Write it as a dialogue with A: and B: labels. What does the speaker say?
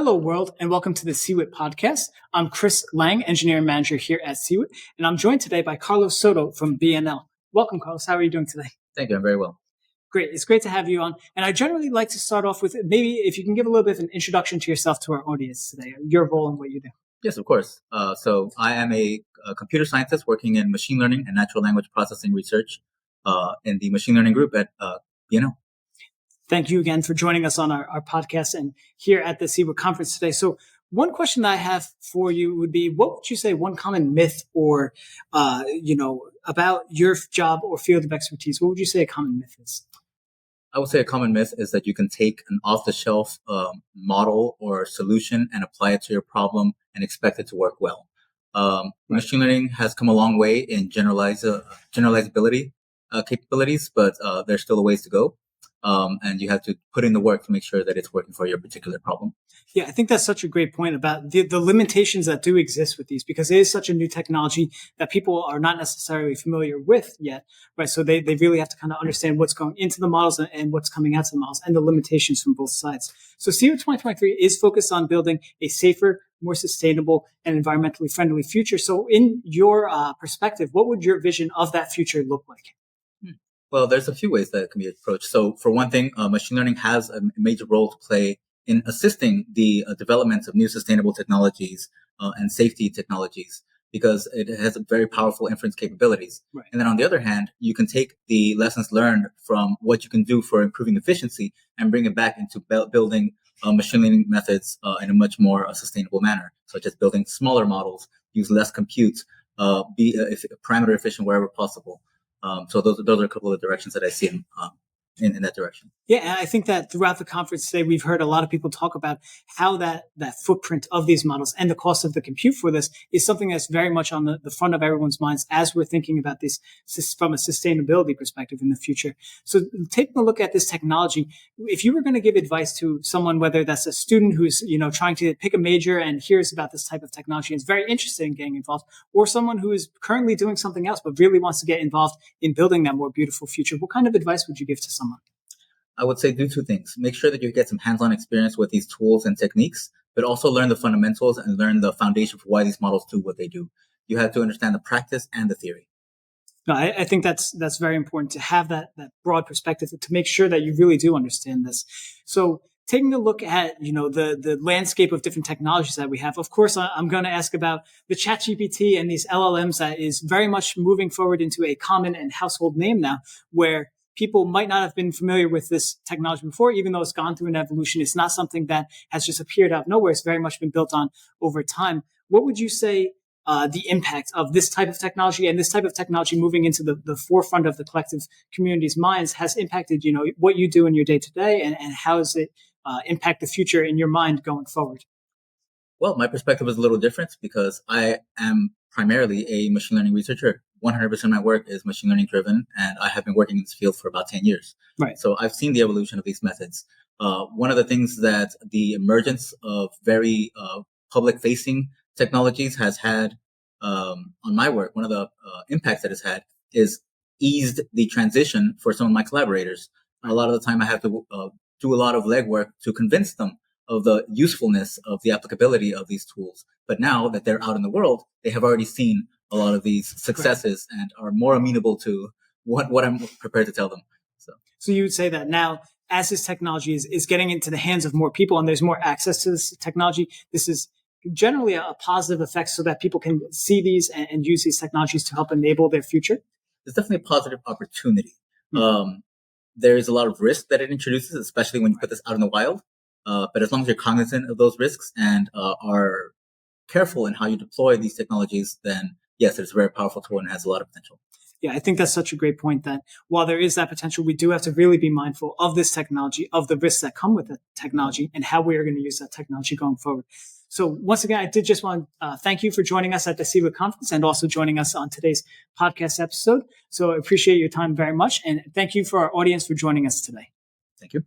A: Hello, world, and welcome to the CEWIT podcast. I'm Chris Lange, engineering manager here at CEWIT, and I'm joined today by Carlos Soto from BNL. Welcome, Carlos. How are you doing today?
B: Thank you. I'm very well.
A: Great. It's great to have you on. And I generally like to start off with maybe if you can give a little bit of an introduction to yourself to our audience today, your role and what you do.
B: Yes, of course. So I am a computer scientist working in machine learning and natural language processing research in the machine learning group at BNL.
A: Thank you again for joining us on our podcast and here at the CEWIT conference today. So one question that I have for you would be, what would you say one common myth or, about your job or field of expertise? What would you say a common myth is?
B: I would say a common myth is that you can take an off-the-shelf model or solution and apply it to your problem and expect it to work well. Machine learning has come a long way in generalizability capabilities, but there's still a ways to go. And you have to put in the work to make sure that it's working for your particular problem.
A: Yeah, I think that's such a great point about the limitations that do exist with these, because it is such a new technology that people are not necessarily familiar with yet, right? So they really have to kind of understand what's going into the models and what's coming out to the models and the limitations from both sides. So CEWIT 2023 is focused on building a safer, more sustainable, and environmentally friendly future. So in your perspective, what would your vision of that future look like?
B: Well, there's a few ways that it can be approached. So for one thing, machine learning has a major role to play in assisting the development of new sustainable technologies and safety technologies, because it has very powerful inference capabilities.
A: Right.
B: And then on the other hand, you can take the lessons learned from what you can do for improving efficiency and bring it back into building machine learning methods in a much more sustainable manner, such as building smaller models, use less compute, be parameter efficient wherever possible. So those are a couple of directions that I see in that direction.
A: Yeah, and I think that throughout the conference today, we've heard a lot of people talk about how that footprint of these models and the cost of the compute for this is something that's very much on the front of everyone's minds as we're thinking about this from a sustainability perspective in the future. So taking a look at this technology, if you were going to give advice to someone, whether that's a student who's, trying to pick a major and hears about this type of technology and is very interested in getting involved, or someone who is currently doing something else but really wants to get involved in building that more beautiful future, what kind of advice would you give to someone?
B: I would say do two things. Make sure that you get some hands-on experience with these tools and techniques, but also learn the fundamentals and learn the foundation for why these models do what they do. You have to understand the practice and the theory.
A: No, I think that's very important to have that broad perspective to make sure that you really do understand this. So taking a look at, the landscape of different technologies that we have, of course, I'm going to ask about the ChatGPT and these LLMs that is very much moving forward into a common and household name now, where people might not have been familiar with this technology before, even though it's gone through an evolution. It's not something that has just appeared out of nowhere. It's very much been built on over time. What would you say the impact of this type of technology and this type of technology moving into the forefront of the collective community's minds has impacted, what you do in your day to day, and how does it impact the future in your mind going forward?
B: Well, my perspective is a little different because I am primarily a machine learning researcher. 100% of my work is machine learning driven, and I have been working in this field for about 10 years.
A: Right.
B: So I've seen the evolution of these methods. One of the things that the emergence of very public-facing technologies has had on my work, one of the impacts that it's had is eased the transition for some of my collaborators. A lot of the time I have to do a lot of legwork to convince them of the usefulness of the applicability of these tools. But now that they're out in the world, they have already seen a lot of these successes and are more amenable to what I'm prepared to tell them.
A: So you would say that now, as this technology is getting into the hands of more people and there's more access to this technology, this is generally a positive effect so that people can see these and use these technologies to help enable their future?
B: It's definitely a positive opportunity. There is a lot of risk that it introduces, especially when you put this out in the wild. But as long as you're cognizant of those risks and are careful in how you deploy these technologies, then yes, it's a very powerful tool and has a lot of potential.
A: Yeah, I think that's such a great point that while there is that potential, we do have to really be mindful of this technology, of the risks that come with the technology, and how we are going to use that technology going forward. So once again, I did just want to thank you for joining us at the CEWIT conference and also joining us on today's podcast episode. So I appreciate your time very much. And thank you for our audience for joining us today.
B: Thank you.